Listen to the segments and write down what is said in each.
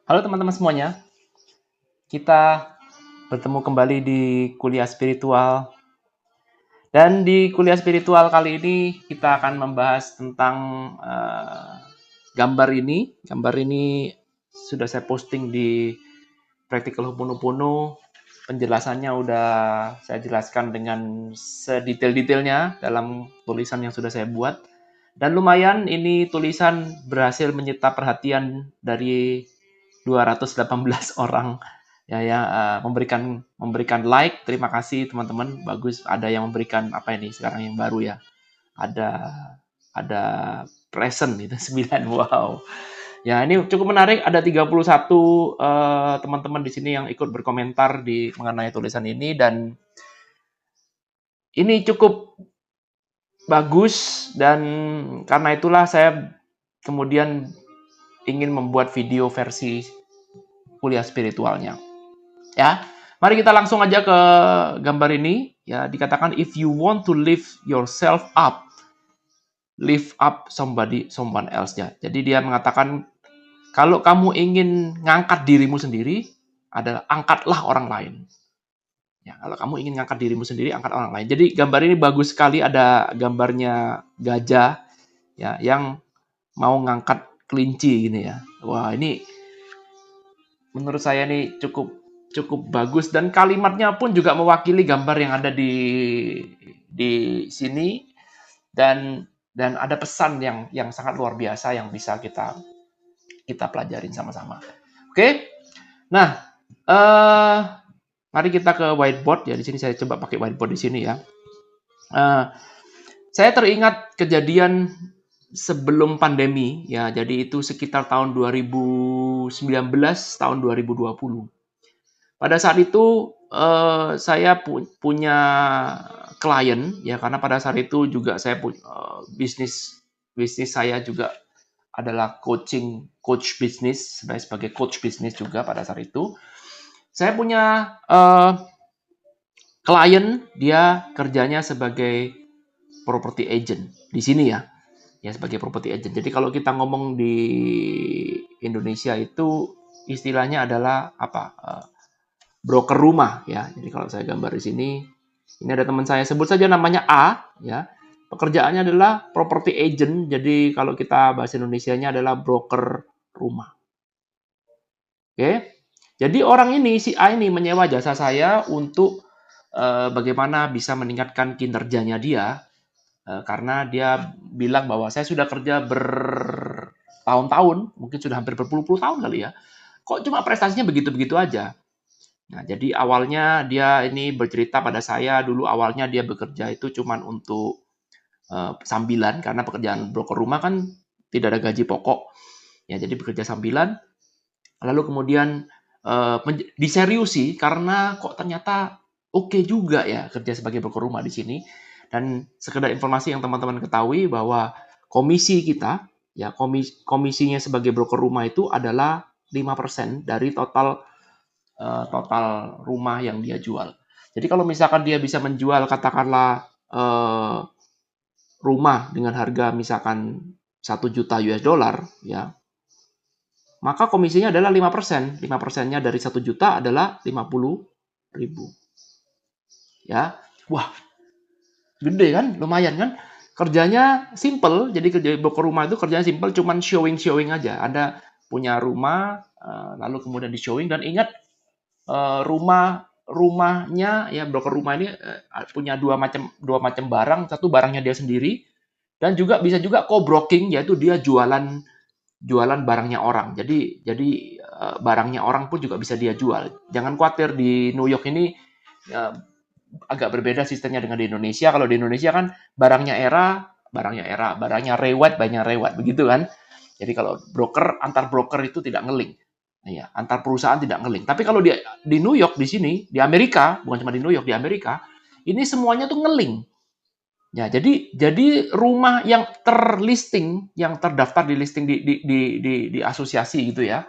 Halo teman-teman semuanya, kita bertemu kembali di kuliah spiritual. Dan di kuliah spiritual kali ini kita akan membahas tentang gambar ini. Gambar ini sudah saya posting di Practical Ho'oponopono. Penjelasannya udah saya jelaskan dengan sedetail-detailnya dalam tulisan yang sudah saya buat. Dan lumayan ini tulisan berhasil menyita perhatian dari 218 orang memberikan like. Terima kasih teman-teman, bagus. Ada yang memberikan apa ini sekarang yang baru ya, ada ada present itu 9. Wow, ya ini cukup menarik. Ada 31 teman-teman di sini yang ikut berkomentar di mengenai tulisan ini, dan ini cukup bagus. Dan karena itulah saya kemudian ingin membuat video versi kuliah spiritualnya. Ya, mari kita langsung aja ke gambar ini. Ya, dikatakan if you want to lift yourself up, lift up someone else ya. Jadi dia mengatakan kalau kamu ingin ngangkat dirimu sendiri, adalah angkatlah orang lain. Ya, kalau kamu ingin ngangkat dirimu sendiri, angkat orang lain. Jadi gambar ini bagus sekali. Ada gambarnya gajah ya yang mau ngangkat kelinci gini ya. Wah, ini menurut saya ini cukup cukup bagus, dan kalimatnya pun juga mewakili gambar yang ada di sini, dan ada pesan yang sangat luar biasa yang bisa kita pelajarin sama-sama. Oke, nah mari kita ke whiteboard ya. Di sini saya coba pakai whiteboard di sini ya. Saya teringat kejadian sebelum pandemi ya, jadi itu sekitar tahun 2019, tahun 2020. Pada saat itu saya punya klien ya, karena pada saat itu juga saya punya bisnis saya juga adalah coach bisnis, sebagai coach bisnis juga. Pada saat itu saya punya klien, dia kerjanya sebagai property agent di sini ya. Ya, sebagai property agent. Jadi kalau kita ngomong di Indonesia itu istilahnya adalah apa? Broker rumah ya. Jadi kalau saya gambar di sini, ini ada teman saya, sebut saja namanya A ya. Pekerjaannya adalah property agent. Jadi kalau kita bahasa Indonesianya adalah broker rumah. Oke. Jadi orang ini, si A ini menyewa jasa saya untuk bagaimana bisa meningkatkan kinerjanya dia. Karena dia bilang bahwa saya sudah kerja bertahun-tahun, mungkin sudah hampir berpuluh-puluh tahun kali ya. Kok cuma prestasinya begitu-begitu aja? Nah, jadi awalnya dia ini bercerita pada saya, dulu awalnya dia bekerja itu cuman untuk sambilan, karena pekerjaan broker rumah kan tidak ada gaji pokok. Ya, jadi bekerja sambilan. Lalu kemudian diseriusi karena kok ternyata oke juga ya kerja sebagai broker rumah di sini. Dan sekedar informasi yang teman-teman ketahui bahwa komisi kita, ya komisinya sebagai broker rumah itu adalah 5% dari total rumah yang dia jual. Jadi kalau misalkan dia bisa menjual katakanlah rumah dengan harga misalkan 1 juta US dollar ya, maka komisinya adalah 5%. 5%-nya dari 1 juta adalah 50.000. Ya. Wah, gede kan? Lumayan kan? Kerjanya simple. Jadi kerja broker rumah itu kerjanya simple, cuman showing aja. Ada punya rumah, lalu kemudian di showing. Dan ingat, rumahnya ya, broker rumah ini punya dua macam barang. Satu barangnya dia sendiri, dan juga bisa juga co-broking, yaitu dia jualan barangnya orang. Jadi barangnya orang pun juga bisa dia jual. Jangan khawatir, di New York ini agak berbeda sistemnya dengan di Indonesia. Kalau di Indonesia kan barangnya barangnya rewet, begitu kan. Jadi kalau antar broker itu tidak ngeling. Ya, antar perusahaan tidak ngeling. Tapi kalau di New York, di sini, di Amerika, bukan cuma di New York, di Amerika, ini semuanya tuh ngeling. Ya, jadi rumah yang terlisting, yang terdaftar di listing di asosiasi gitu ya.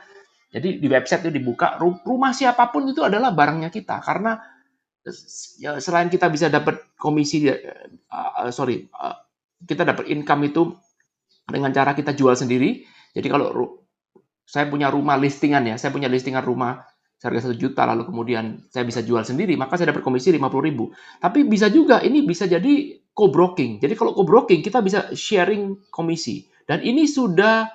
Jadi di website itu dibuka, rumah siapapun itu adalah barangnya kita. Karena ya, selain kita bisa dapat komisi, kita dapat income itu dengan cara kita jual sendiri. Jadi kalau saya punya rumah listingan ya, saya punya listingan rumah seharga 1 juta, lalu kemudian saya bisa jual sendiri, maka saya dapat komisi 50.000. Tapi bisa juga, ini bisa jadi co-broking. Jadi kalau co-broking, kita bisa sharing komisi. Dan ini sudah,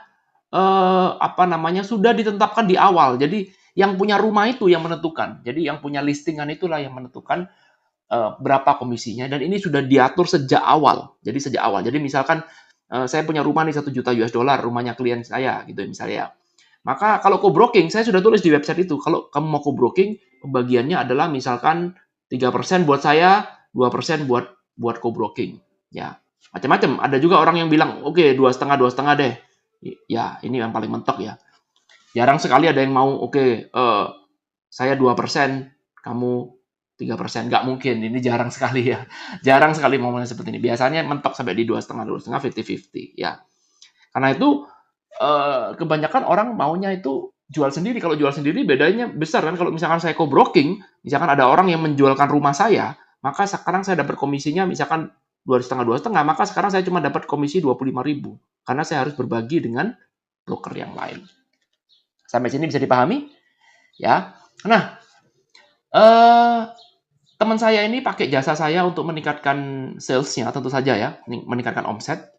sudah ditetapkan di awal. Jadi yang punya rumah itu yang menentukan. Jadi yang punya listingan itulah yang menentukan berapa komisinya, dan ini sudah diatur sejak awal. Jadi misalkan saya punya rumah nih 1 juta US dollar, rumahnya klien saya gitu misalnya. Maka kalau co-broking, saya sudah tulis di website itu, kalau kamu mau co-broking, pembagiannya adalah misalkan 3% buat saya, 2% buat co-broking. Ya, macam-macam. Ada juga orang yang bilang, oke, 2,5 deh. Ya, ini yang paling mentok ya. Jarang sekali ada yang mau, oke, saya 2%, kamu 3%. Nggak mungkin, ini jarang sekali ya. Jarang sekali momennya seperti ini. Biasanya mentok sampai di 2,5, 50-50 ya. Karena itu kebanyakan orang maunya itu jual sendiri. Kalau jual sendiri bedanya besar kan. Kalau misalkan saya co-broking, misalkan ada orang yang menjualkan rumah saya, maka sekarang saya dapat komisinya misalkan 2,5, maka sekarang saya cuma dapat komisi 25.000. Karena saya harus berbagi dengan broker yang lain. Sampai sini bisa dipahami? Ya. Nah, teman saya ini pakai jasa saya untuk meningkatkan sales-nya, tentu saja ya, meningkatkan omset.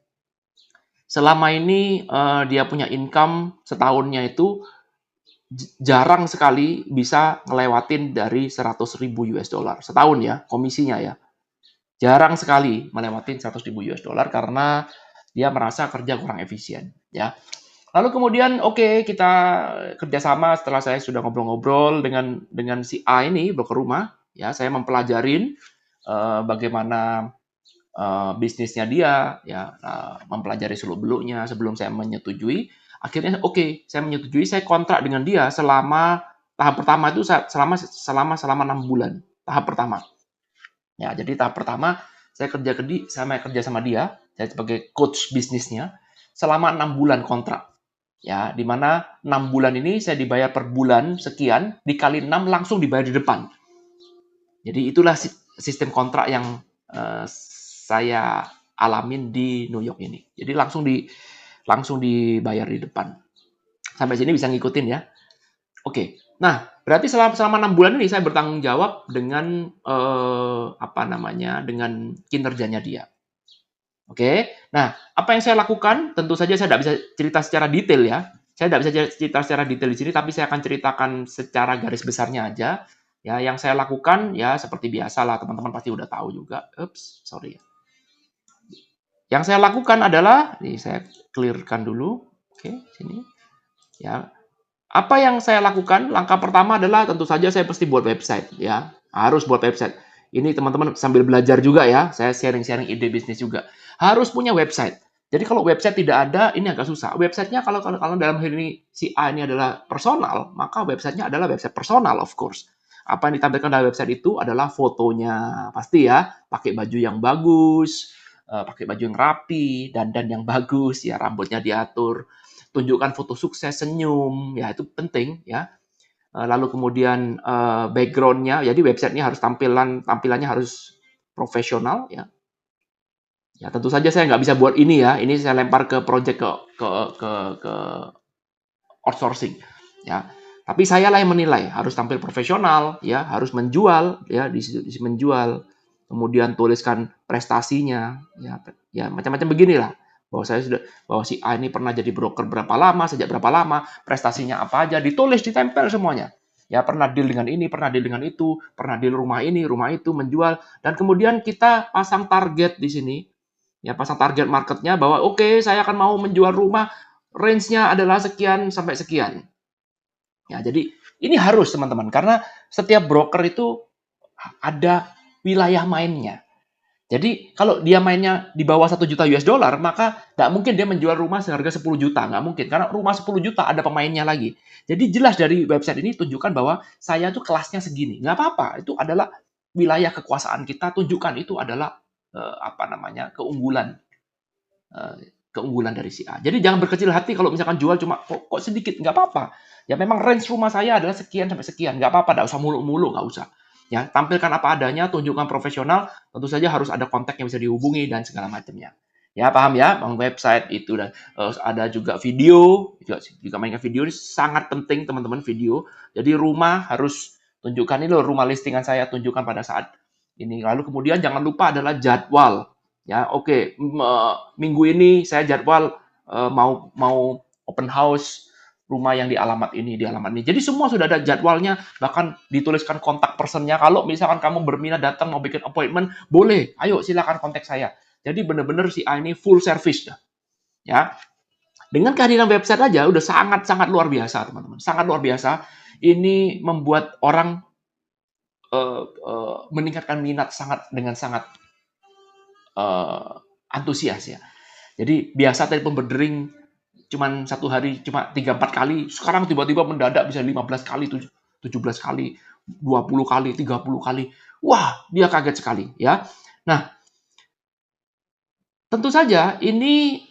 Selama ini dia punya income setahunnya itu jarang sekali bisa ngelewatin dari 100.000 US dollar setahun ya, komisinya ya. Jarang sekali melewatin 100.000 US dollar karena dia merasa kerja kurang efisien ya. Lalu kemudian kita kerjasama setelah saya sudah ngobrol-ngobrol dengan si A ini, broker rumah, ya saya mempelajarin bagaimana bisnisnya dia, ya mempelajari seluk-beluknya sebelum saya menyetujui. Akhirnya saya menyetujui, saya kontrak dengan dia selama tahap pertama itu selama 6 bulan. Tahap pertama. Ya, jadi tahap pertama saya kerja sama dia, saya sebagai coach bisnisnya selama 6 bulan kontrak. Ya, di mana 6 bulan ini saya dibayar per bulan sekian, dikali 6 langsung dibayar di depan. Jadi itulah sistem kontrak yang saya alamin di New York ini. Jadi langsung dibayar di depan. Sampai sini bisa ngikutin ya. Oke. Nah, berarti selama 6 bulan ini saya bertanggung jawab dengan dengan kinerjanya dia. Oke. Nah, apa yang saya lakukan? Tentu saja saya tidak bisa cerita secara detail ya. Saya tidak bisa cerita secara detail di sini, tapi saya akan ceritakan secara garis besarnya aja. Ya, yang saya lakukan ya seperti biasa lah, teman-teman pasti udah tahu juga. Sorry ya. Yang saya lakukan adalah, ini saya clearkan dulu. Oke, sini. Ya. Apa yang saya lakukan? Langkah pertama adalah tentu saja saya pasti buat website ya. Harus buat website. Ini teman-teman sambil belajar juga ya. Saya sharing-sharing ide bisnis juga. Harus punya website. Jadi kalau website tidak ada, ini agak susah. Websitenya kalau dalam hal ini si A ini adalah personal, maka websitenya adalah website personal of course. Apa yang ditampilkan dalam website itu adalah fotonya. Pasti ya, pakai baju yang bagus, pakai baju yang rapi, dandan yang bagus, ya rambutnya diatur, tunjukkan foto sukses, senyum, ya itu penting ya. Lalu kemudian background-nya, jadi website-nya harus tampilannya harus profesional ya. Ya tentu saja saya nggak bisa buat ini ya. Ini saya lempar ke project ke outsourcing ya. Tapi saya lah yang menilai, harus tampil profesional ya, harus menjual ya, di menjual. Kemudian tuliskan prestasinya ya macam-macam beginilah. Bahwa si A ini pernah jadi broker berapa lama, sejak berapa lama, prestasinya apa aja, ditulis, ditempel semuanya. Ya, pernah deal dengan ini, pernah deal dengan itu, pernah deal rumah ini, rumah itu, menjual, dan kemudian kita pasang target di sini. Ya, pasang target marketnya bahwa saya akan mau menjual rumah, range-nya adalah sekian sampai sekian. Ya, jadi ini harus teman-teman, karena setiap broker itu ada wilayah mainnya. Jadi kalau dia mainnya di bawah 1 juta US dollar, maka nggak mungkin dia menjual rumah seharga 10 juta. Nggak mungkin, karena rumah 10 juta ada pemainnya lagi. Jadi jelas dari website ini tunjukkan bahwa saya tuh kelasnya segini. Nggak apa-apa, itu adalah wilayah kekuasaan kita, tunjukkan itu adalah keunggulan. Keunggulan dari si A. Jadi jangan berkecil hati kalau misalkan jual cuma kok sedikit, nggak apa-apa. Ya memang range rumah saya adalah sekian sampai sekian, nggak apa-apa, nggak usah mulu-mulu, nggak usah. Ya, tampilkan apa adanya, tunjukkan profesional, tentu saja harus ada kontak yang bisa dihubungi dan segala macamnya. Ya, paham ya? Bangun website itu dan ada juga video, juga mainkan video ini sangat penting teman-teman video. Jadi rumah harus tunjukkan ini loh rumah listingan saya tunjukkan pada saat ini. Lalu kemudian jangan lupa adalah jadwal. Ya, oke, minggu ini saya jadwal mau mau open house rumah yang di alamat ini, di alamat ini. Jadi semua sudah ada jadwalnya, bahkan dituliskan kontak personnya. Kalau misalkan kamu berminat datang mau bikin appointment, boleh. Ayo silakan kontak saya. Jadi benar-benar si A ini full service dah. Ya. Dengan kehadiran website aja udah sangat-sangat luar biasa, teman-teman. Sangat luar biasa. Ini membuat orang meningkatkan minat dengan sangat antusias ya. Jadi biasa telepon berdering cuman satu hari cuma 3-4 kali, sekarang tiba-tiba mendadak bisa 15 kali, 17 kali, 20 kali, 30 kali. Wah, dia kaget sekali ya. Nah, tentu saja ini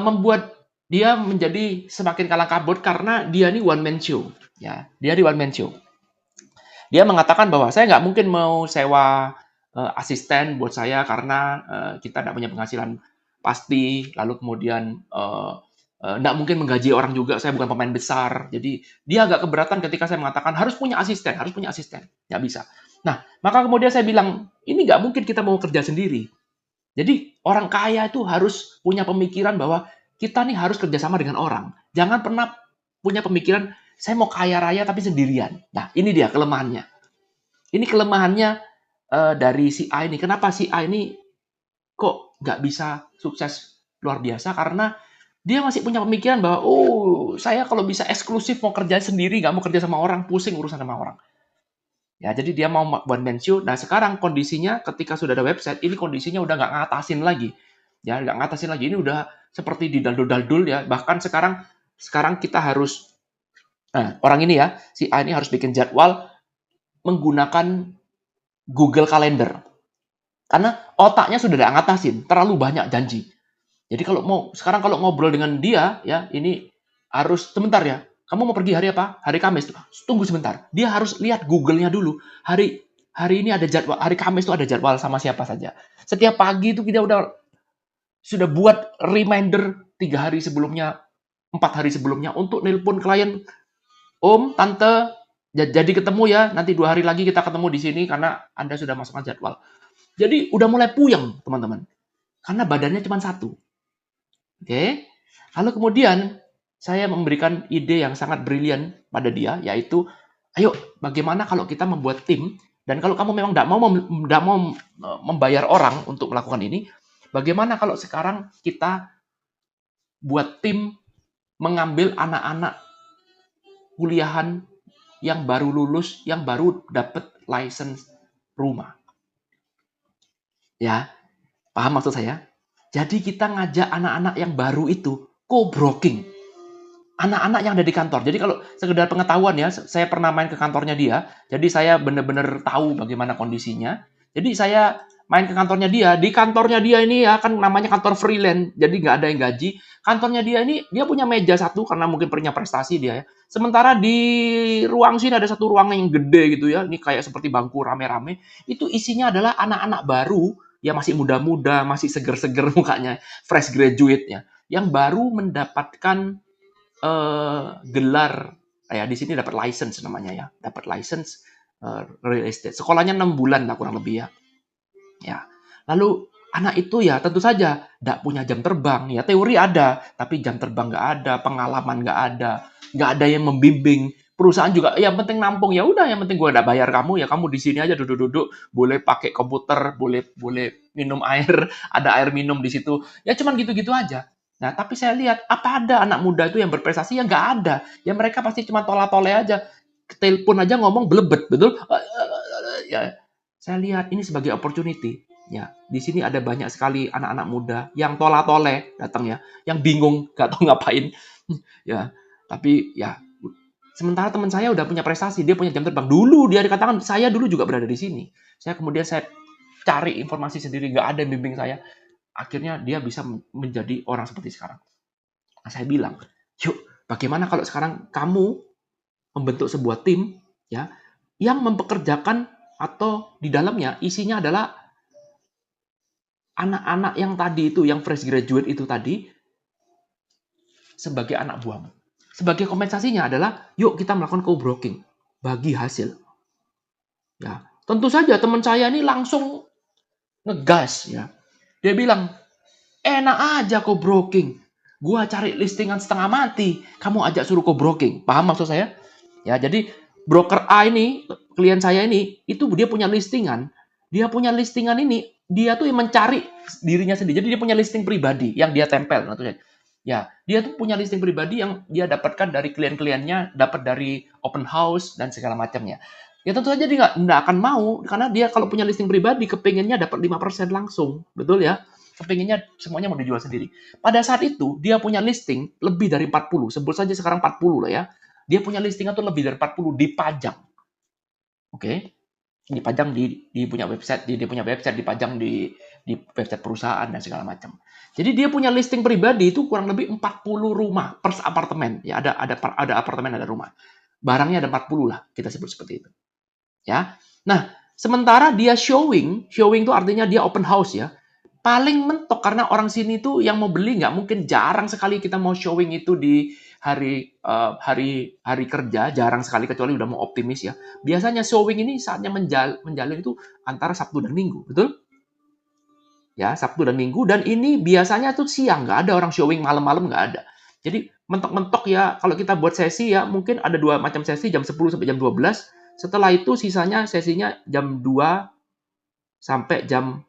membuat dia menjadi semakin kalang kabut karena dia ini one man show. Ya, dia di one man show. Dia mengatakan bahwa saya nggak mungkin mau sewa asisten buat saya karena kita nggak punya penghasilan pasti. Lalu kemudian nggak mungkin menggaji orang juga. Saya bukan pemain besar. Jadi dia agak keberatan ketika saya mengatakan harus punya asisten, harus punya asisten. Nggak bisa. Nah, maka kemudian saya bilang ini nggak mungkin kita mau kerja sendiri. Jadi orang kaya itu harus punya pemikiran bahwa kita nih harus kerjasama dengan orang. Jangan pernah punya pemikiran saya mau kaya raya tapi sendirian. Nah ini dia kelemahannya. Ini kelemahannya dari si A ini. Kenapa si A ini kok nggak bisa sukses luar biasa? Karena dia masih punya pemikiran bahwa oh saya kalau bisa eksklusif mau kerja sendiri, nggak mau kerja sama orang, pusing urusan sama orang. Ya, jadi dia mau one man show. Nah, sekarang kondisinya ketika sudah ada website, ini kondisinya udah nggak ngatasin lagi. Ya, nggak ngatasin lagi. Ini udah seperti didaldul-daldul ya. Bahkan sekarang kita harus, nah, orang ini ya, si A ini harus bikin jadwal menggunakan Google Calendar. Karena otaknya sudah nggak ngatasin, terlalu banyak janji. Jadi sekarang kalau ngobrol dengan dia, ya, ini harus sebentar ya. Kamu mau pergi hari apa? Hari Kamis. Tunggu sebentar. Dia harus lihat Google-nya dulu. Hari ini ada jadwal, hari Kamis itu ada jadwal sama siapa saja. Setiap pagi itu kita sudah buat reminder 3 hari sebelumnya, 4 hari sebelumnya untuk nelpon klien. Om, tante, jadi ketemu ya. Nanti 2 hari lagi kita ketemu di sini karena Anda sudah masukkan jadwal. Jadi udah mulai puyeng, teman-teman. Karena badannya cuma satu. Oke. Lalu kemudian saya memberikan ide yang sangat brilian pada dia, yaitu, ayo bagaimana kalau kita membuat tim, dan kalau kamu memang tidak mau membayar orang untuk melakukan ini, bagaimana kalau sekarang kita buat tim mengambil anak-anak kuliahan yang baru lulus, yang baru dapat license rumah. Ya, paham maksud saya? Jadi kita ngajak anak-anak yang baru itu co-broking. Anak-anak yang ada di kantor. Jadi kalau sekedar pengetahuan ya, saya pernah main ke kantornya dia. Jadi saya benar-benar tahu bagaimana kondisinya. Jadi saya main ke kantornya dia. Di kantornya dia ini ya kan namanya kantor freelance. Jadi nggak ada yang gaji. Kantornya dia ini, dia punya meja satu karena mungkin punya prestasi dia ya. Sementara di ruang sini ada satu ruangan yang gede gitu ya. Ini kayak seperti bangku rame-rame. Itu isinya adalah anak-anak baru ya masih muda-muda, masih seger-seger mukanya, fresh graduate-nya. Yang baru mendapatkan gelar ya di sini dapat license namanya ya, dapat license real estate. Sekolahnya 6 bulan lah kurang lebih ya. Ya. Lalu anak itu ya tentu saja tidak punya jam terbang ya, teori ada, tapi jam terbang nggak ada, pengalaman nggak ada yang membimbing. Perusahaan juga yang penting nampung ya udah yang penting gue udah bayar kamu ya kamu di sini aja duduk-duduk boleh pakai komputer boleh minum air ada air minum di situ ya cuman gitu-gitu aja. Nah tapi saya lihat apa ada anak muda itu yang berprestasi ya nggak ada ya mereka pasti cuma tola-tole aja telepon aja ngomong belebet betul ya saya lihat ini sebagai opportunity. Ya, di sini ada banyak sekali anak-anak muda yang tola-tole datang ya, yang bingung gak tahu ngapain. Ya, tapi ya sementara teman saya udah punya prestasi, dia punya jam terbang. Dulu dia dikatakan saya dulu juga berada di sini. Saya cari informasi sendiri, gak ada yang bimbing saya. Akhirnya dia bisa menjadi orang seperti sekarang. Nah, saya bilang, yuk, bagaimana kalau sekarang kamu membentuk sebuah tim ya yang mempekerjakan atau di dalamnya isinya adalah anak-anak yang tadi itu, yang fresh graduate itu tadi, sebagai anak buahmu. Sebagai kompensasinya adalah, yuk kita melakukan co-broking, bagi hasil. Ya, tentu saja teman saya ini langsung ngegas ya. Dia bilang, enak aja co-broking. Gua cari listingan setengah mati, kamu ajak suruh co-broking. Paham maksud saya? Ya, jadi broker A ini, klien saya ini, itu dia punya listingan. Dia punya listingan ini, dia tuh yang mencari dirinya sendiri. Jadi dia punya listing pribadi yang dia tempel. Ya, dia tuh punya listing pribadi yang dia dapatkan dari klien-kliennya, dapat dari open house dan segala macamnya. Ya tentu saja dia nggak akan mau, karena dia kalau punya listing pribadi, kepengennya dapat 5% langsung. Betul ya? Kepengennya semuanya mau dijual sendiri. Pada saat itu, dia punya listing lebih dari 40. Sebut saja sekarang 40 lah ya. Dia punya listing itu lebih dari 40 dipajang. Oke? Dipajang di punya website, dia punya website dipajang di website perusahaan dan segala macam. Jadi dia punya listing pribadi itu kurang lebih 40 rumah per apartemen. Ya, ada apartemen, ada rumah. Barangnya ada 40 lah, kita sebut seperti itu. Ya. Nah, sementara dia showing itu artinya dia open house ya. Paling mentok karena orang sini tuh yang mau beli nggak mungkin, jarang sekali kita mau showing itu di hari kerja, jarang sekali kecuali udah mau optimis ya. Biasanya showing ini saatnya menjalin itu antara Sabtu dan Minggu, betul? Ya, Sabtu dan Minggu, dan ini biasanya tuh siang, nggak ada orang showing malam-malam, nggak ada. Jadi mentok-mentok ya, kalau kita buat sesi ya mungkin ada 2 macam sesi, jam 10 sampai jam 12. Setelah itu sisanya sesinya jam 2 sampai jam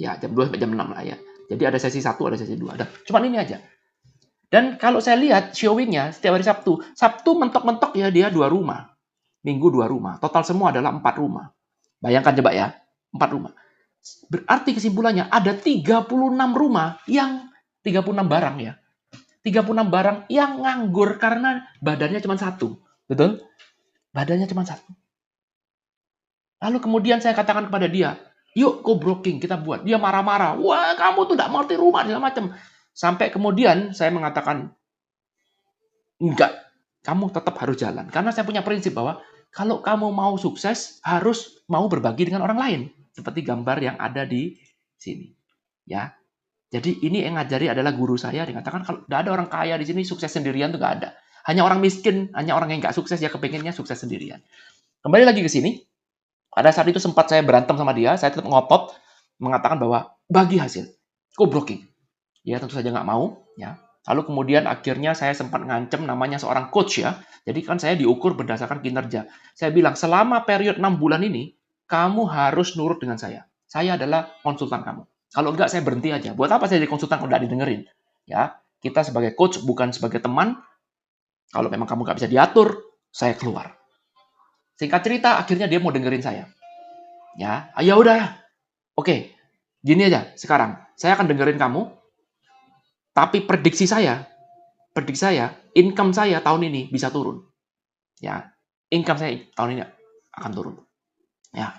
2 sampai jam 6 lah ya. Jadi ada sesi 1, ada sesi 2. Cuman ini aja. Dan kalau saya lihat showingnya setiap hari Sabtu mentok-mentok ya dia 2 rumah. Minggu 2 rumah. Total semua adalah 4 rumah. Bayangkan coba ya, 4 rumah. Berarti kesimpulannya ada 36 rumah yang 36 barang ya. 36 barang yang nganggur karena badannya cuma 1. Betul? Badannya cuma 1. Lalu kemudian saya katakan kepada dia, yuk co-broking kita buat. Dia marah-marah. Wah, kamu tuh tidak mengerti rumah, segala macam. Sampai kemudian saya mengatakan, enggak, kamu tetap harus jalan. Karena saya punya prinsip bahwa kalau kamu mau sukses, harus mau berbagi dengan orang lain. Seperti gambar yang ada di sini. Ya, jadi ini yang ngajari adalah guru saya. Dia katakan kalau tidak ada orang kaya di sini sukses sendirian tuh nggak ada. Hanya orang miskin, hanya orang yang nggak sukses ya kepengennya sukses sendirian. Kembali lagi ke sini. Pada saat itu sempat saya berantem sama dia, saya tetap ngotot mengatakan bahwa bagi hasil, co-broking. Dia tentu saja nggak mau, ya. Lalu kemudian akhirnya saya sempat ngancem namanya seorang coach ya. Jadi kan saya diukur berdasarkan kinerja. Saya bilang selama periode 6 bulan ini, kamu harus nurut dengan saya. Saya adalah konsultan kamu. Kalau enggak saya berhenti aja. Buat apa saya jadi konsultan kalau enggak didengerin? Ya, kita sebagai coach bukan sebagai teman. Kalau memang kamu nggak bisa diatur, saya keluar. Singkat cerita, akhirnya dia mau dengerin saya. Ya udah. Oke, gini aja sekarang. Saya akan dengerin kamu, tapi prediksi saya, income saya tahun ini bisa turun. Ya, income saya tahun ini akan turun. Ya,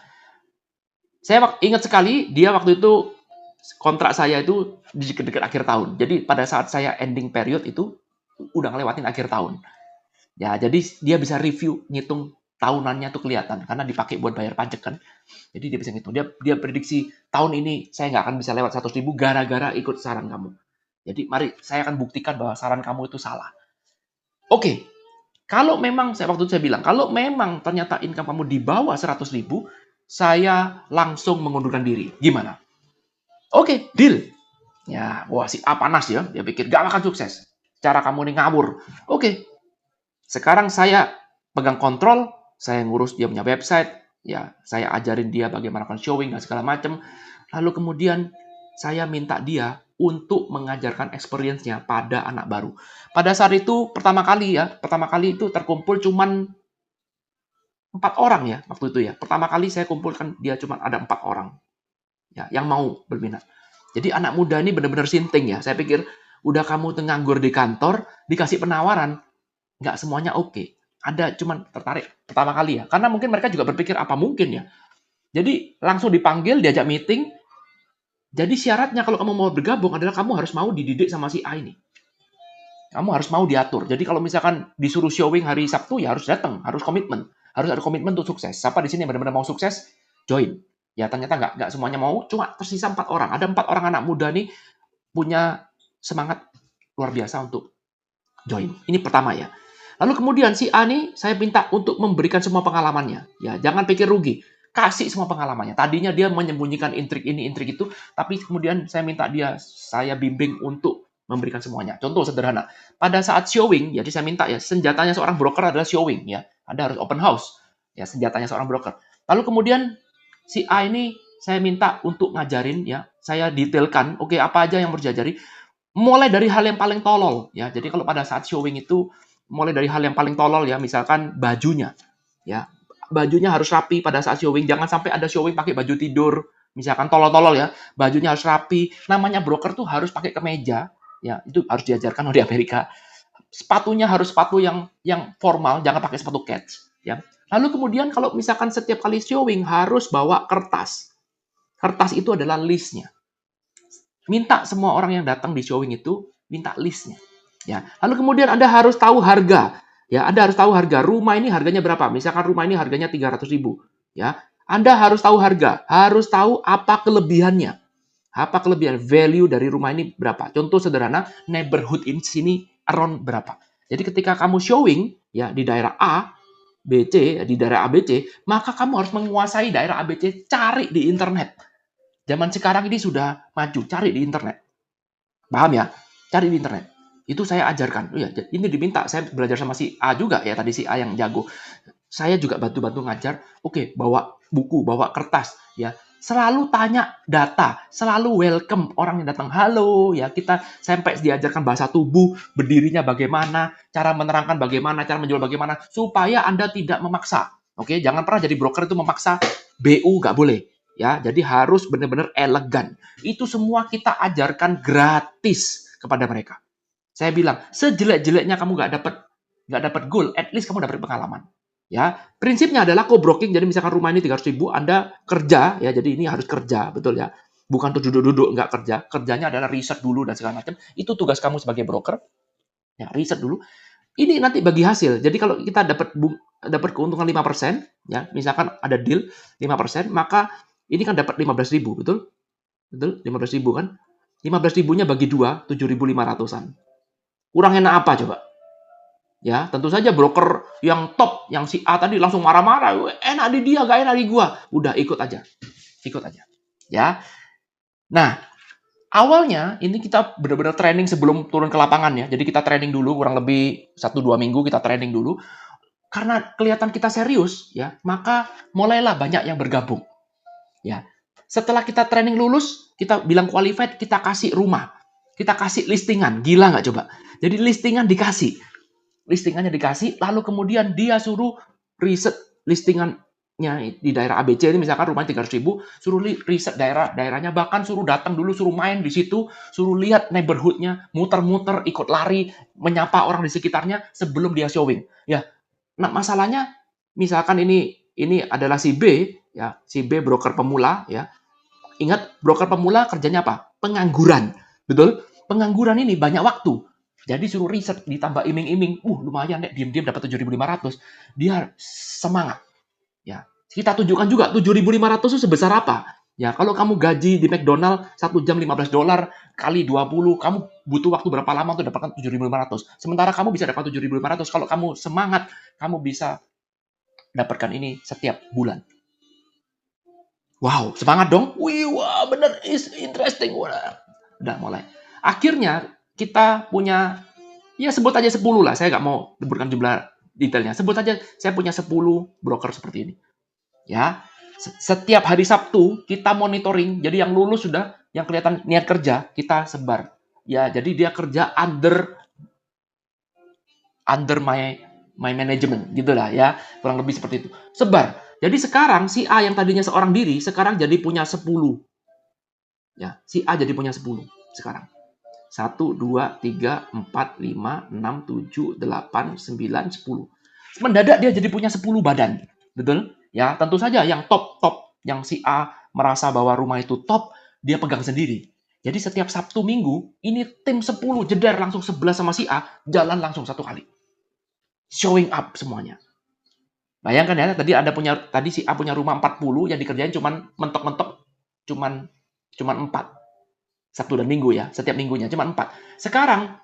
saya ingat sekali dia waktu itu kontrak saya itu di dekat akhir tahun. Jadi pada saat saya ending period itu udah ngelewatin akhir tahun. Ya, jadi dia bisa review, ngitung tahunannya tuh kelihatan karena dipakai buat bayar pajak kan. Jadi dia bisa ngitung. Dia prediksi tahun ini saya nggak akan bisa lewat 100.000 gara-gara ikut saran kamu. Jadi mari saya akan buktikan bahwa saran kamu itu salah. Oke. Kalau memang waktu itu saya bilang, kalau memang ternyata income kamu di bawah 100.000, saya langsung mengundurkan diri. Gimana? Oke, deal. Ya, wah si A panas ya. Dia pikir gak akan sukses. Cara kamu ini ngawur. Oke. Sekarang saya pegang kontrol, saya ngurus dia punya website, ya saya ajarin dia bagaimana melakukan showing dan segala macam. Lalu kemudian saya minta dia untuk mengajarkan experience-nya pada anak baru. Pada saat itu pertama kali itu terkumpul cuman 4 orang ya waktu itu ya. Pertama kali saya kumpulkan dia cuma ada 4 orang ya yang mau berminat. Jadi anak muda ini benar-benar sinting ya. Saya pikir udah kamu nganggur di kantor, dikasih penawaran, nggak semuanya oke. Ada cuman tertarik pertama kali ya. Karena mungkin mereka juga berpikir apa mungkin ya. Jadi langsung dipanggil, diajak meeting. Jadi syaratnya kalau kamu mau bergabung adalah kamu harus mau dididik sama si A ini. Kamu harus mau diatur. Jadi kalau misalkan disuruh showing hari Sabtu ya harus datang, harus komitmen. Harus ada komitmen untuk sukses. Siapa di sini yang benar-benar mau sukses? Join. Ya ternyata nggak semuanya mau, cuma tersisa 4 orang. Ada 4 orang anak muda nih punya semangat luar biasa untuk join. Ini pertama ya. Lalu kemudian si A nih saya minta untuk memberikan semua pengalamannya. Ya, jangan pikir rugi. Kasih semua pengalamannya. Tadinya dia menyembunyikan intrik ini, intrik itu, tapi kemudian saya bimbing untuk memberikan semuanya. Contoh sederhana. Pada saat showing, jadi saya minta ya, senjatanya seorang broker adalah showing ya. Ada harus open house. Ya, senjatanya seorang broker. Lalu kemudian si A ini saya minta untuk ngajarin ya, saya detailkan, oke, apa aja yang harus diajari. Mulai dari hal yang paling tolol ya. Jadi kalau pada saat showing itu mulai dari hal yang paling tolol ya, misalkan bajunya ya. Bajunya harus rapi pada saat showing, jangan sampai ada showing pakai baju tidur, misalkan tolol-tolol ya. Bajunya harus rapi. Namanya broker tuh harus pakai kemeja ya. Itu harus diajarkan di Amerika. Sepatunya harus sepatu yang formal, jangan pakai sepatu cats ya. Lalu kemudian kalau misalkan setiap kali showing harus bawa kertas. Kertas itu adalah listnya. Minta semua orang yang datang di showing itu minta listnya. Ya. Lalu kemudian Anda harus tahu harga. Ya, Anda harus tahu harga. Rumah ini harganya berapa? Misalkan rumah ini harganya 300.000. Ya. Anda harus tahu harga, harus tahu apa kelebihannya. Apa kelebihan value dari rumah ini berapa? Contoh sederhana, neighborhood in sini around berapa. Jadi ketika kamu showing ya di daerah A, B, C, di daerah A, B, C, maka kamu harus menguasai daerah A, B, C, cari di internet. Zaman sekarang ini sudah maju, cari di internet. Paham ya? Cari di internet. Itu saya ajarkan. Oh ya, ini diminta. Saya belajar sama si A juga ya, tadi si A yang jago. Saya juga bantu-bantu ngajar. Oke, bawa buku, bawa kertas ya. Selalu tanya data, selalu welcome orang yang datang. Halo, ya kita sampai diajarkan bahasa tubuh, berdirinya bagaimana, cara menerangkan bagaimana, cara menjual bagaimana, supaya Anda tidak memaksa. Oke, jangan pernah jadi broker itu memaksa. BU nggak boleh. Ya, jadi harus benar-benar elegan. Itu semua kita ajarkan gratis kepada mereka. Saya bilang, sejelek-jeleknya kamu nggak dapat goal, at least kamu dapat pengalaman. Ya, prinsipnya adalah co-broking. Jadi misalkan rumah ini 300.000, Anda kerja ya, jadi ini harus kerja, betul ya. Bukan tuh duduk-duduk nggak kerja. Kerjanya adalah riset dulu dan segala macam. Itu tugas kamu sebagai broker. Ya, riset dulu. Ini nanti bagi hasil. Jadi kalau kita dapat keuntungan 5%, ya, misalkan ada deal 5%, maka ini kan dapat 15.000, betul? Betul? 15.000 kan? 15.000-nya bagi 2, 7.500-an. Kurang enak apa coba? Ya, tentu saja broker yang top, yang si A tadi langsung marah-marah. Enak di dia, gak enak di gua. Udah, ikut aja. Ikut aja. Ya. Nah, awalnya ini kita benar-benar training sebelum turun ke lapangan ya. Jadi kita training dulu kurang lebih 1-2 minggu kita training dulu. Karena kelihatan kita serius ya, maka mulailah banyak yang bergabung. Ya. Setelah kita training lulus, kita bilang qualified, kita kasih rumah. Kita kasih listingan. Gila nggak coba? Jadi listingan dikasih. Listingannya dikasih, lalu kemudian dia suruh riset listingannya di daerah ABC ini, misalkan rumahnya 300.000, suruh riset daerahnya, bahkan suruh datang dulu, suruh main di situ, suruh lihat neighborhoodnya, muter-muter, ikut lari, menyapa orang di sekitarnya sebelum dia showing. Ya, nah masalahnya, misalkan ini adalah si B, ya, si B broker pemula, ya. Ingat, broker pemula kerjanya apa? Pengangguran, betul? Pengangguran ini banyak waktu. Jadi suruh riset, ditambah iming-iming. Lumayan deh, diam-diam dapat 7.500. Dia semangat. Ya, kita tunjukkan juga 7.500 itu sebesar apa. Ya, kalau kamu gaji di McDonald 1 jam $15 kali 20, kamu butuh waktu berapa lama untuk dapatkan 7.500. Sementara kamu bisa dapat 7.500 kalau kamu semangat, kamu bisa dapatkan ini setiap bulan. Wow, semangat dong. Wih, wah, bener, is interesting. Udah mulai. Akhirnya kita punya, ya sebut aja 10 lah. Saya nggak mau sebutkan jumlah detailnya. Sebut aja saya punya 10 broker seperti ini. Ya, setiap hari Sabtu kita monitoring. Jadi yang lulus sudah, yang kelihatan niat kerja, kita sebar. Ya, jadi dia kerja under my management, gitu lah ya. Kurang lebih seperti itu. Sebar. Jadi sekarang si A yang tadinya seorang diri, sekarang jadi punya 10. Ya, si A jadi punya 10 sekarang. 1, 2, 3, 4, 5, 6, 7, 8, 9, 10. Mendadak dia jadi punya 10 badan. Betul? Ya, tentu saja yang top-top, yang si A merasa bahwa rumah itu top, dia pegang sendiri. Jadi setiap Sabtu Minggu, ini tim 10 jedar langsung 11 sama si A, jalan langsung 1 kali. Showing up semuanya. Bayangkan ya, tadi si A punya rumah 40, yang dikerjain cuman mentok-mentok cuman cuman 4. Sabtu dan Minggu ya, setiap minggunya cuman 4. Sekarang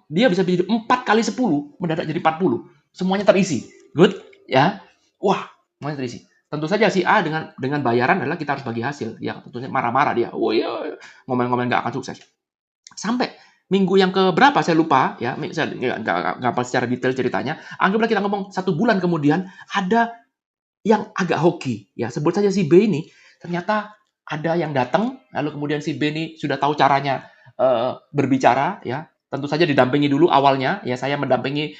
dia bisa jadi 4 kali 10, mendadak jadi 40. Semuanya terisi. Good ya. Wah, semuanya terisi. Tentu saja si A dengan bayaran adalah kita harus bagi hasil. Ya, tentunya marah-marah dia. Oh iya, ngomel-ngomel nggak akan sukses. Sampai minggu yang ke berapa saya lupa ya, saya nggak apa secara detail ceritanya. Anggaplah kita ngomong 1 bulan kemudian ada yang agak hoki ya, sebut saja si B ini ternyata ada yang datang, lalu kemudian si B ini sudah tahu caranya berbicara ya, tentu saja didampingi dulu awalnya ya, saya mendampingi,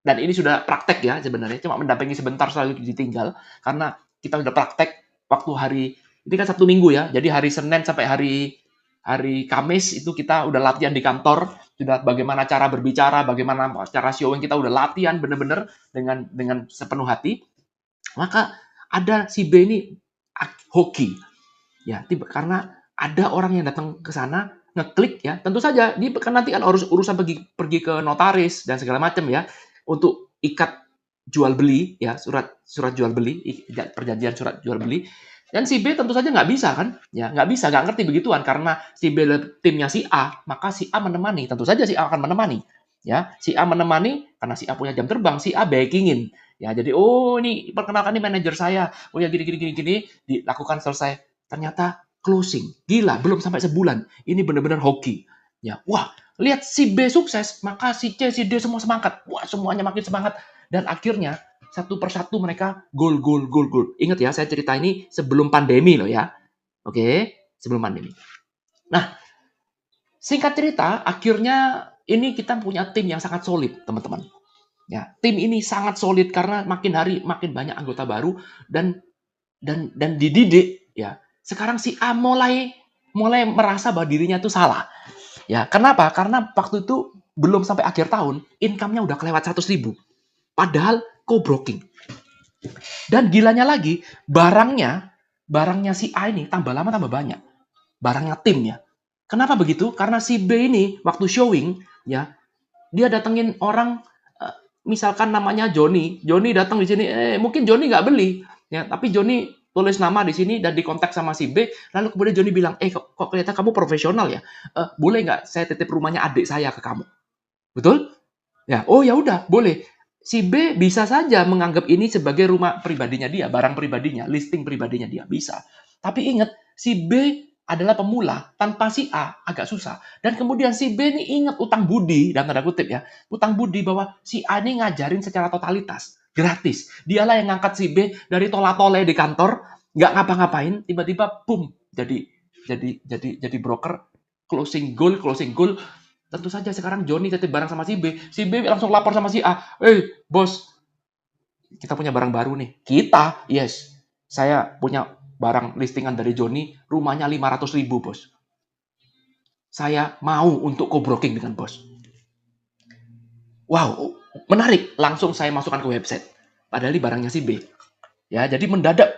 dan ini sudah praktek ya sebenarnya, cuma mendampingi sebentar selalu ditinggal karena kita sudah praktek waktu hari ini kan Sabtu Minggu ya, jadi hari Senin sampai hari hari Kamis itu kita udah latihan di kantor, sudah bagaimana cara berbicara, bagaimana cara showing, kita udah latihan bener-bener dengan sepenuh hati. Maka ada si B ini hoki ya, karena ada orang yang datang ke sana ngeklik ya, tentu saja dia kan nanti kan urusan pergi ke notaris dan segala macam ya, untuk ikat jual beli ya, surat jual beli, perjanjian surat jual beli. Dan si B tentu saja nggak bisa kan, ya nggak ngerti begituan karena si B timnya si A, maka si A menemani, tentu saja si A akan menemani, ya si A menemani karena si A punya jam terbang, si A backingin, ya jadi oh ini perkenalkan ini manajer saya, oh ya gini dilakukan selesai, ternyata closing, gila belum sampai sebulan, ini benar-benar hoki, ya wah lihat si B sukses, maka si C, si D semua semangat, wah semuanya makin semangat, dan akhirnya satu persatu mereka gol. Ingat ya, saya cerita ini sebelum pandemi loh ya. Oke, sebelum pandemi. Nah, singkat cerita, akhirnya ini kita punya tim yang sangat solid, teman-teman. Ya, tim ini sangat solid karena makin hari makin banyak anggota baru dan dididik ya. Sekarang si A mulai merasa bahwa dirinya itu salah. Ya, kenapa? Karena waktu itu belum sampai akhir tahun, income-nya udah kelewat 100.000. Padahal co-broking. Dan gilanya lagi, barangnya si A ini tambah lama tambah banyak. Barangnya tim ya. Kenapa begitu? Karena si B ini waktu showing ya, dia datengin orang, misalkan namanya Joni. Joni datang di sini, mungkin Joni nggak beli ya, tapi Joni tulis nama di sini dan dikontak sama si B, lalu kemudian Joni bilang, kok kelihatan kamu profesional ya, boleh nggak saya titip rumahnya adik saya ke kamu, betul? Ya, oh ya udah, boleh. Si B bisa saja menganggap ini sebagai rumah pribadinya dia, barang pribadinya, listing pribadinya dia, bisa. Tapi ingat, si B adalah pemula, tanpa si A agak susah. Dan kemudian si B ini ingat utang budi, dalam tanda kutip ya, utang budi bahwa si A ini ngajarin secara totalitas, gratis. Dialah yang ngangkat si B dari tola-tole di kantor, nggak ngapa-ngapain, tiba-tiba boom, jadi broker, closing goal, tentu saja sekarang Joni titip barang sama si B. Si B langsung lapor sama si A. Bos, kita punya barang baru nih. Kita, yes. Saya punya barang listingan dari Joni, rumahnya 500.000, bos. Saya mau untuk co-broking dengan bos. Wow, menarik. Langsung saya masukkan ke website. Padahal ini barangnya si B. Ya, jadi mendadak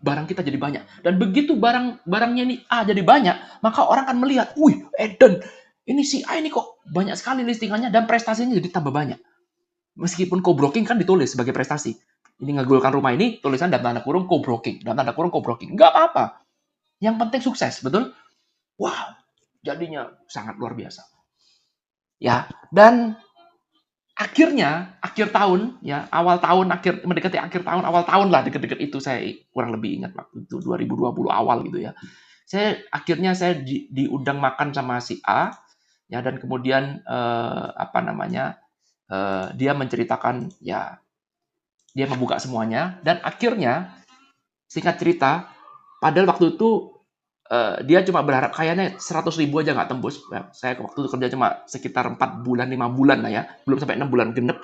barang kita jadi banyak. Dan begitu barangnya ini A jadi banyak, maka orang akan melihat, wih, Eden, ini si A ini kok banyak sekali listingannya dan prestasinya jadi tambah banyak. Meskipun co-broking kan ditulis sebagai prestasi. Ini ngegolkan rumah ini, tulisan dalam tanda kurung co-broking. Dalam tanda kurung co-broking. Nggak apa-apa. Yang penting sukses, betul? Wow, jadinya sangat luar biasa. Ya, dan akhirnya, akhir tahun, ya awal tahun, mendekati akhir tahun, awal tahun lah, deket-deket itu saya kurang lebih ingat waktu itu, 2020 awal gitu ya. Akhirnya saya diundang makan sama si A, ya, dan kemudian dia menceritakan, ya dia membuka semuanya, dan akhirnya singkat cerita, padahal waktu itu dia cuma berharap kayaknya 100.000 aja nggak tembus. Ya, saya waktu itu kerja cuma sekitar 4 bulan, 5 bulan lah ya, belum sampai 6 bulan genep.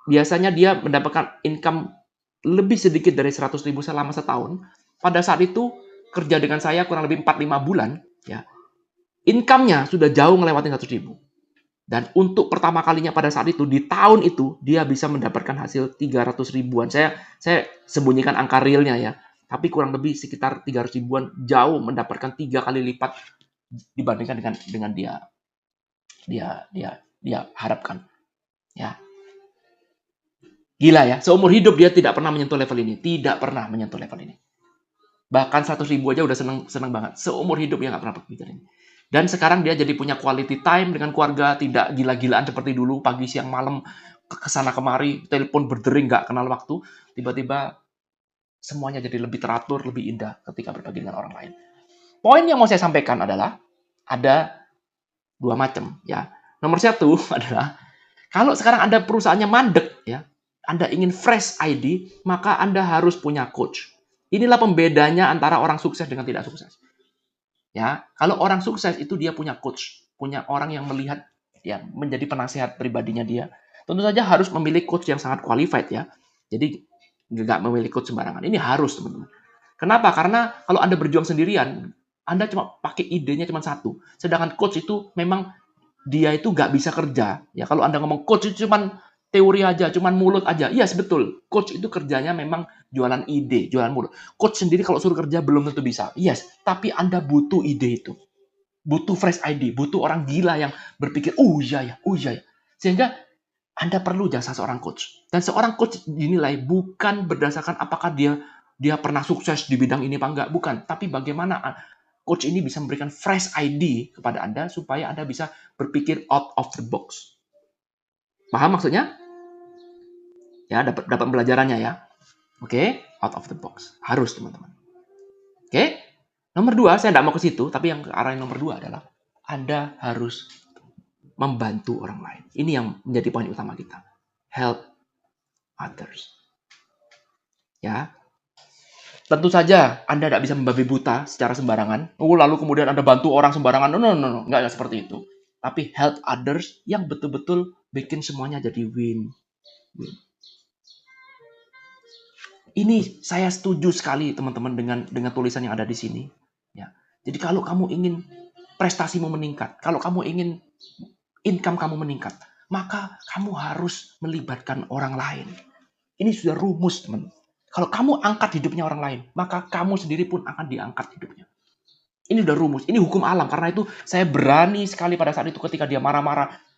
Biasanya dia mendapatkan income lebih sedikit dari 100.000 selama setahun. Pada saat itu kerja dengan saya kurang lebih 4-5 bulan, ya income-nya sudah jauh ngelewatin 100.000. Dan untuk pertama kalinya pada saat itu, di tahun itu, dia bisa mendapatkan hasil 300 ribuan. Saya sembunyikan angka realnya ya. Tapi kurang lebih sekitar 300 ribuan, jauh mendapatkan 3 kali lipat dibandingkan dengan dia harapkan. Ya. Gila ya, seumur hidup dia tidak pernah menyentuh level ini. Tidak pernah menyentuh level ini. Bahkan 100.000 aja udah seneng banget. Seumur hidup dia nggak pernah berpikir ini. Dan sekarang dia jadi punya quality time dengan keluarga, tidak gila-gilaan seperti dulu, pagi, siang, malam, kesana kemari, telepon berdering, nggak kenal waktu. Tiba-tiba semuanya jadi lebih teratur, lebih indah ketika berbagi dengan orang lain. Poin yang mau saya sampaikan adalah, ada dua macam ya. Nomor satu adalah, kalau sekarang Anda perusahaannya mandek, ya, Anda ingin fresh ID, maka Anda harus punya coach. Inilah pembedanya antara orang sukses dengan tidak sukses. Ya, kalau orang sukses itu dia punya coach, punya orang yang melihat, ya, menjadi penasehat pribadinya dia. Tentu saja harus memilih coach yang sangat qualified ya. Jadi nggak memilih coach sembarangan. Ini harus, teman-teman. Kenapa? Karena kalau Anda berjuang sendirian, Anda cuma pakai idenya cuma satu. Sedangkan coach itu memang dia itu nggak bisa kerja. Ya, kalau Anda ngomong coach itu cuman teori aja, cuman mulut aja. Iya, yes, betul. Coach itu kerjanya memang jualan ide, jualan mulut. Coach sendiri kalau suruh kerja belum tentu bisa. Yes, tapi Anda butuh ide itu. Butuh fresh ID, butuh orang gila yang berpikir, oh iya ya, oh iya ya. Sehingga Anda perlu jasa seorang coach. Dan seorang coach dinilai bukan berdasarkan apakah dia pernah sukses di bidang ini apa enggak, bukan. Tapi bagaimana coach ini bisa memberikan fresh ID kepada Anda supaya Anda bisa berpikir out of the box. Paham maksudnya? Ya, dapat pelajarannya ya. Oke, out of the box. Harus, teman-teman. Oke? Nomor dua, saya tidak mau ke situ, tapi yang ke arah yang nomor dua adalah Anda harus membantu orang lain. Ini yang menjadi poin utama kita. Help others. Ya, tentu saja Anda tidak bisa membabi buta secara sembarangan. Lalu kemudian Anda bantu orang sembarangan. No. Nggak seperti itu. Tapi help others yang betul-betul bikin semuanya jadi win-win. Ini saya setuju sekali teman-teman dengan tulisan yang ada di sini. Ya. Jadi kalau kamu ingin prestasimu meningkat, kalau kamu ingin income kamu meningkat, maka kamu harus melibatkan orang lain. Ini sudah rumus, teman. Kalau kamu angkat hidupnya orang lain, maka kamu sendiri pun akan diangkat hidupnya. Ini udah rumus, ini hukum alam. Karena itu saya berani sekali pada saat itu ketika dia marah-marah.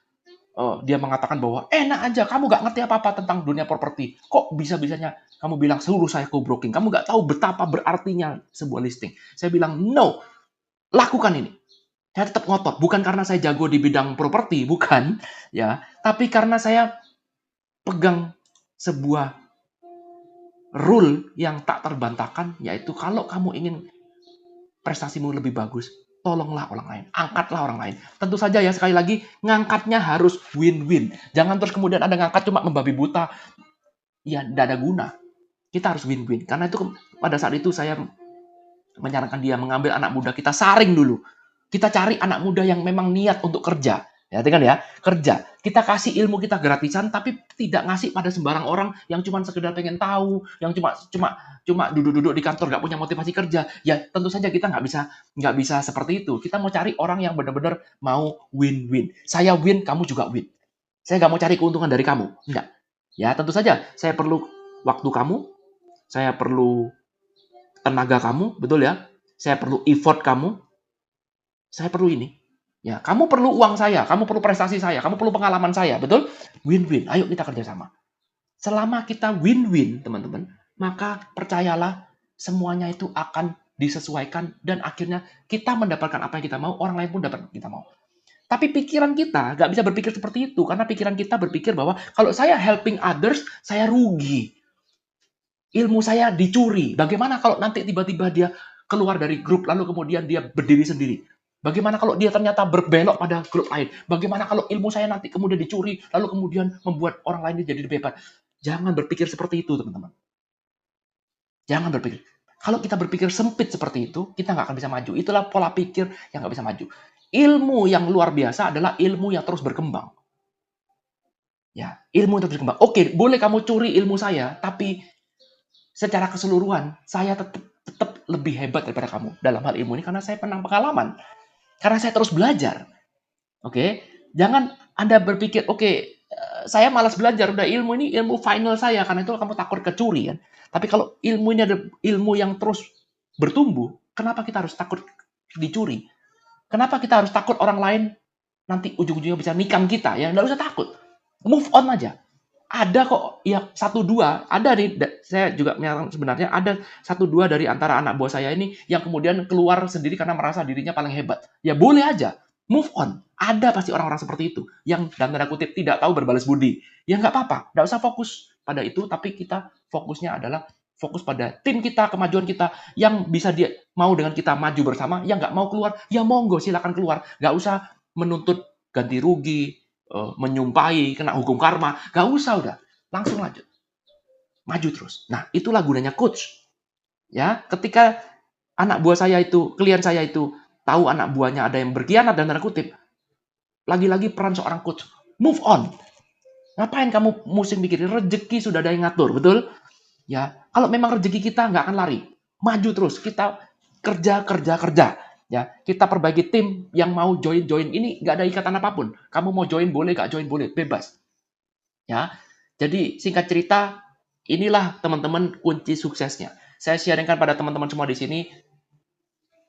Dia mengatakan bahwa enak aja, kamu gak ngerti apa-apa tentang dunia properti. Kok bisa-bisanya kamu bilang suruh saya co-broking? Kamu gak tahu betapa berartinya sebuah listing. Saya bilang, no, lakukan ini. Saya tetap ngotot, bukan karena saya jago di bidang properti, bukan, ya, tapi karena saya pegang sebuah rule yang tak terbantahkan, yaitu kalau kamu ingin prestasimu lebih bagus, tolonglah orang lain, angkatlah orang lain. Tentu saja ya, sekali lagi, ngangkatnya harus win-win. Jangan terus kemudian Anda ngangkat cuma membabi buta, ya tidak ada guna. Kita harus win-win. Karena itu pada saat itu saya menyarankan dia mengambil anak muda, kita saring dulu. Kita cari anak muda yang memang niat untuk kerja. Ya, kan ya, kerja. Kita kasih ilmu kita gratisan, tapi tidak ngasih pada sembarang orang yang cuma sekedar pengen tahu, yang cuma duduk-duduk di kantor nggak punya motivasi kerja. Ya, tentu saja kita nggak bisa seperti itu. Kita mau cari orang yang benar-benar mau win-win. Saya win, kamu juga win. Saya nggak mau cari keuntungan dari kamu. Enggak. Ya, tentu saja saya perlu waktu kamu, saya perlu tenaga kamu, betul ya? Saya perlu effort kamu, saya perlu ini. Ya, kamu perlu uang saya, kamu perlu prestasi saya, kamu perlu pengalaman saya, betul? Win-win. Ayo kita kerjasama. Selama kita win-win, teman-teman, maka percayalah semuanya itu akan disesuaikan dan akhirnya kita mendapatkan apa yang kita mau, orang lain pun dapat apa yang kita mau. Tapi pikiran kita nggak bisa berpikir seperti itu karena pikiran kita berpikir bahwa kalau saya helping others, saya rugi. Ilmu saya dicuri. Bagaimana kalau nanti tiba-tiba dia keluar dari grup lalu kemudian dia berdiri sendiri? Bagaimana kalau dia ternyata berbelok pada grup lain? Bagaimana kalau ilmu saya nanti kemudian dicuri, lalu kemudian membuat orang lain jadi lebih hebat? Jangan berpikir seperti itu, teman-teman. Jangan berpikir. Kalau kita berpikir sempit seperti itu, kita nggak akan bisa maju. Itulah pola pikir yang nggak bisa maju. Ilmu yang luar biasa adalah ilmu yang terus berkembang. Ya, ilmu yang terus berkembang. Oke, boleh kamu curi ilmu saya, tapi secara keseluruhan, saya tetap lebih hebat daripada kamu dalam hal ilmu ini karena saya pernah pengalaman. Karena saya terus belajar. Oke, jangan Anda berpikir, oke, saya malas belajar, udah ilmu ini ilmu final saya, karena itu kamu takut kecuri kan. Tapi kalau ilmu ini ada ilmu yang terus bertumbuh, kenapa kita harus takut dicuri? Kenapa kita harus takut orang lain nanti ujung-ujungnya bisa nikam kita? Ya, nggak usah takut. Move on aja. Ada kok, ya satu dua, ada nih. Saya juga menyatakan sebenarnya ada satu dua dari antara anak buah saya ini yang kemudian keluar sendiri karena merasa dirinya paling hebat. Ya boleh aja, move on. Ada pasti orang-orang seperti itu yang dalam tanda kutip tidak tahu berbalas budi. Ya nggak apa-apa, nggak usah fokus pada itu, tapi kita fokusnya adalah fokus pada tim kita, kemajuan kita, yang bisa dia mau dengan kita maju bersama, yang nggak mau keluar, ya monggo silakan keluar. Nggak usah menuntut ganti rugi, menyumpahi, kena hukum karma. Gak usah udah. Langsung lanjut. Maju terus. Nah, itulah gunanya coach. Ya, ketika anak buah saya itu, klien saya itu tahu anak buahnya ada yang berkhianat dan tanda kutip, lagi-lagi peran seorang coach. Move on. Ngapain kamu musing mikirin? Rezeki sudah ada yang ngatur, betul? Ya, kalau memang rezeki kita nggak akan lari. Maju terus. Kita kerja, kerja, kerja. Ya, kita perbaiki tim yang mau join ini nggak ada ikatan apapun. Kamu mau join boleh, nggak join boleh, bebas. Ya, jadi singkat cerita, inilah teman-teman kunci suksesnya. Saya sharingkan pada teman-teman semua di sini.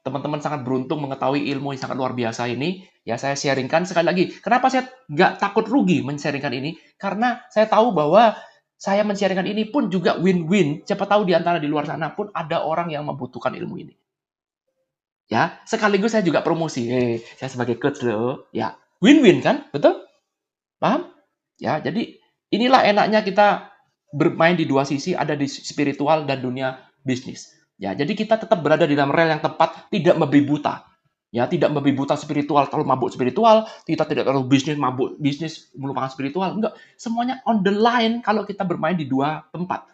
Teman-teman sangat beruntung mengetahui ilmu yang sangat luar biasa ini. Ya, saya sharingkan sekali lagi. Kenapa saya nggak takut rugi men-sharingkan ini? Karena saya tahu bahwa saya men-sharingkan ini pun juga win-win. Siapa tahu di antara di luar sana pun ada orang yang membutuhkan ilmu ini. Ya, sekaligus saya juga promosi. Saya sebagai coach loh. Ya, win-win kan? Betul? Paham? Ya, jadi inilah enaknya kita bermain di dua sisi, ada di spiritual dan dunia bisnis. Ya, jadi kita tetap berada di dalam rel yang tepat, tidak membabi buta. Ya, tidak membabi buta spiritual, terlalu mabuk spiritual, kita tidak terlalu bisnis mabuk bisnis melupakan spiritual. Enggak, semuanya on the line kalau kita bermain di dua tempat.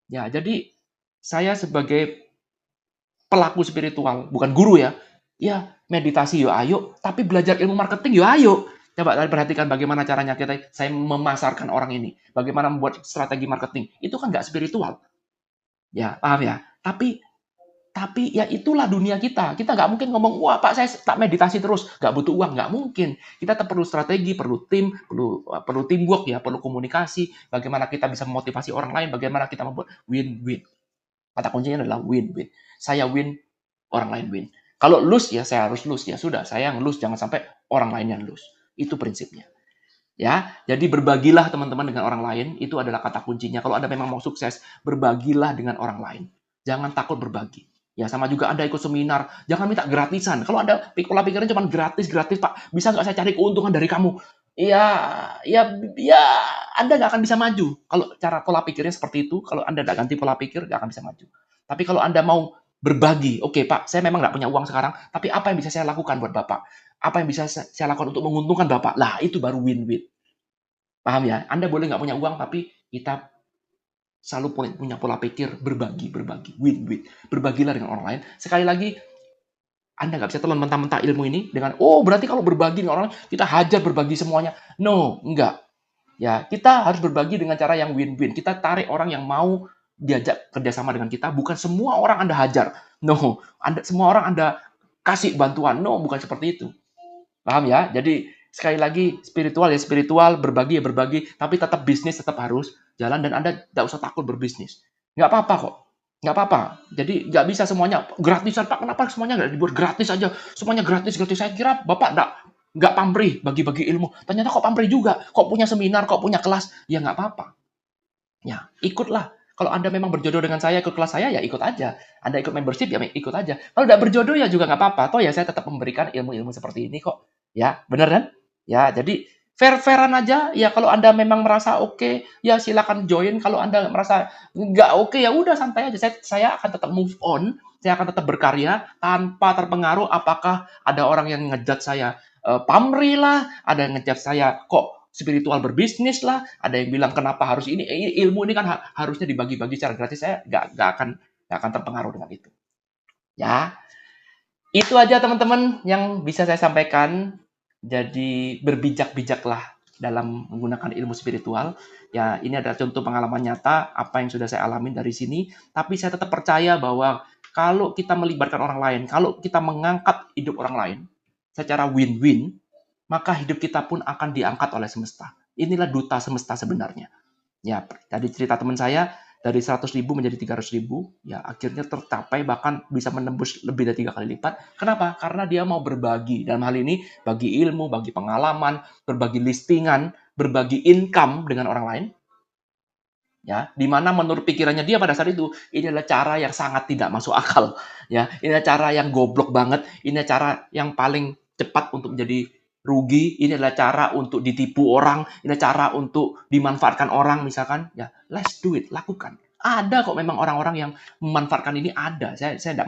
Ya, jadi saya sebagai pelaku spiritual, bukan guru ya. Ya, meditasi yo ayo, tapi belajar ilmu marketing yo ayo. Coba kalian perhatikan bagaimana caranya saya memasarkan orang ini. Bagaimana membuat strategi marketing. Itu kan nggak spiritual. Ya, paham ya? Tapi ya itulah dunia kita. Kita nggak mungkin ngomong, wah Pak saya tak meditasi terus. Nggak butuh uang. Nggak mungkin. Kita tetap perlu strategi, perlu tim, perlu teamwork ya, perlu komunikasi. Bagaimana kita bisa memotivasi orang lain. Bagaimana kita membuat win-win. Kata kuncinya adalah win-win. Saya win, orang lain win. Kalau lose ya saya harus lose ya sudah saya yang lose jangan sampai orang lain yang lose. Itu prinsipnya. Ya, jadi berbagilah teman-teman dengan orang lain itu adalah kata kuncinya. Kalau Anda memang mau sukses, berbagilah dengan orang lain. Jangan takut berbagi. Ya sama juga Anda ikut seminar, jangan minta gratisan. Kalau Anda pola pikirnya cuma gratis Pak, bisa nggak saya cari keuntungan dari kamu? Ya, ya, Anda nggak akan bisa maju. Kalau cara pola pikirnya seperti itu, kalau Anda nggak ganti pola pikir, nggak akan bisa maju. Tapi kalau Anda mau berbagi, oke Pak, saya memang nggak punya uang sekarang, tapi apa yang bisa saya lakukan buat Bapak? Apa yang bisa saya lakukan untuk menguntungkan Bapak? Lah, itu baru win-win. Paham ya? Anda boleh nggak punya uang, tapi kita selalu punya pola pikir berbagi, win-win. Berbagilah dengan orang lain. Sekali lagi, Anda nggak bisa telan mentah-mentah ilmu ini dengan, oh berarti kalau berbagi dengan orang lain, kita hajar berbagi semuanya. No, enggak. Ya, kita harus berbagi dengan cara yang win-win. Kita tarik orang yang mau diajak kerjasama dengan kita. Bukan semua orang Anda hajar. No, semua orang Anda kasih bantuan. No, bukan seperti itu. Paham ya? Jadi sekali lagi spiritual ya spiritual, berbagi ya berbagi, tapi tetap bisnis tetap harus jalan dan Anda tidak usah takut berbisnis. Nggak apa-apa kok. Nggak apa-apa. Jadi nggak bisa semuanya gratisan Pak. Kenapa semuanya nggak dibuat gratis aja? Semuanya gratis gratis. Saya kira Bapak nggak pamrih bagi-bagi ilmu. Ternyata kok pamrih juga. Kok punya seminar, kok punya kelas. Ya nggak apa-apa. Ya ikutlah. Kalau Anda memang berjodoh dengan saya, ikut kelas saya, ya ikut aja. Anda ikut membership, ya ikut aja. Kalau tidak berjodoh, ya juga nggak apa-apa. Toh ya saya tetap memberikan ilmu-ilmu seperti ini kok. Ya, bener kan? Ya, jadi fair-fairan aja. Ya, kalau Anda memang merasa oke, ya silakan join. Kalau Anda merasa nggak oke, ya udah santai aja. Saya akan tetap move on. Saya akan tetap berkarya tanpa terpengaruh apakah ada orang yang ngejat saya pamrih lah, ada yang ngejat saya kok spiritual berbisnis lah, ada yang bilang kenapa harus ini, ilmu ini kan harusnya dibagi-bagi secara gratis. Saya nggak akan terpengaruh dengan itu. Ya, itu aja teman-teman yang bisa saya sampaikan. Jadi berbijak-bijaklah dalam menggunakan ilmu spiritual. Ya, ini adalah contoh pengalaman nyata apa yang sudah saya alami dari sini. Tapi saya tetap percaya bahwa kalau kita melibatkan orang lain, kalau kita mengangkat hidup orang lain secara win-win, maka hidup kita pun akan diangkat oleh semesta. Inilah duta semesta sebenarnya. Ya, tadi cerita teman saya, dari 100.000 menjadi 300.000, ya akhirnya tercapai bahkan bisa menembus lebih dari 3 kali lipat. Kenapa? Karena dia mau berbagi. Dalam hal ini, bagi ilmu, bagi pengalaman, berbagi listingan, berbagi income dengan orang lain. ya, di mana menurut pikirannya dia pada saat itu ini adalah cara yang sangat tidak masuk akal, ya, ini adalah cara yang goblok banget, ini adalah cara yang paling cepat untuk menjadi rugi, ini adalah cara untuk ditipu orang, ini adalah cara untuk dimanfaatkan orang misalkan, ya, let's do it, lakukan. Ada kok memang orang-orang yang memanfaatkan ini ada, saya tidak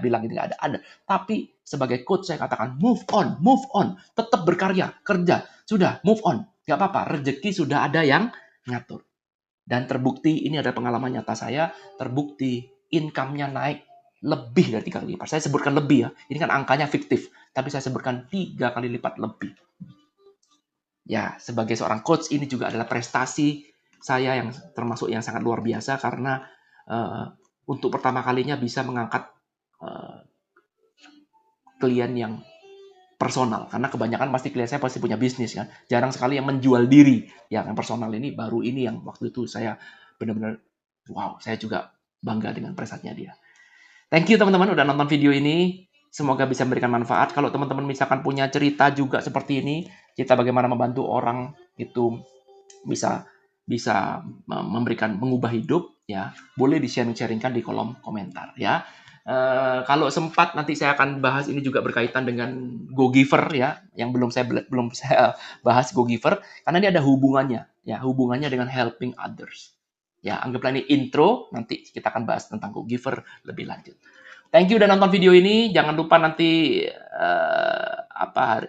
bilang ini nggak ada, ada. Tapi sebagai coach saya katakan move on, tetap berkarya, kerja, sudah move on, nggak apa-apa, rezeki sudah ada yang ngatur. Dan terbukti, ini adalah pengalaman nyata saya, terbukti income-nya naik lebih dari 3 kali lipat. Saya sebutkan lebih ya, ini kan angkanya fiktif, tapi saya sebutkan 3 kali lipat lebih. Ya, sebagai seorang coach, ini juga adalah prestasi saya yang termasuk yang sangat luar biasa, karena untuk pertama kalinya bisa mengangkat klien yang personal, karena kebanyakan pasti klien saya pasti punya bisnis kan, jarang sekali yang menjual diri. Yang personal ini baru ini yang waktu itu saya benar-benar wow, saya juga bangga dengan prestasinya dia. Thank you teman-teman udah nonton video ini, semoga bisa memberikan manfaat. Kalau teman-teman misalkan punya cerita juga seperti ini, cerita bagaimana membantu orang itu bisa bisa mengubah hidup, ya boleh di-sharing-sharingkan di kolom komentar ya. Kalau sempat nanti saya akan bahas ini juga berkaitan dengan GoGiver ya, yang belum saya bahas GoGiver, karena ini ada hubungannya ya, hubungannya dengan helping others. Ya, anggaplah ini intro, nanti kita akan bahas tentang GoGiver lebih lanjut. Thank you udah nonton video ini. Jangan lupa nanti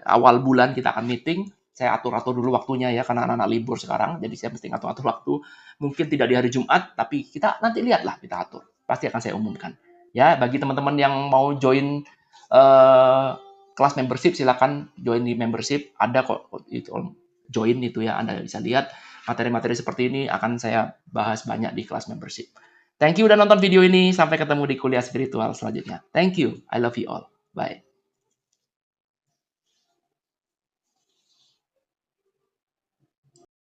awal bulan kita akan meeting. Saya atur-atur dulu waktunya ya, karena anak-anak libur sekarang, jadi saya mesti ngatur-atur waktu. Mungkin tidak di hari Jumat, tapi kita nanti lihatlah, kita atur. Pasti akan saya umumkan. Ya, bagi teman-teman yang mau join kelas membership, silakan join di membership. Ada kok itu join itu ya, Anda bisa lihat materi-materi seperti ini akan saya bahas banyak di kelas membership. Thank you udah nonton video ini. Sampai ketemu di kuliah spiritual selanjutnya. Thank you. I love you all. Bye.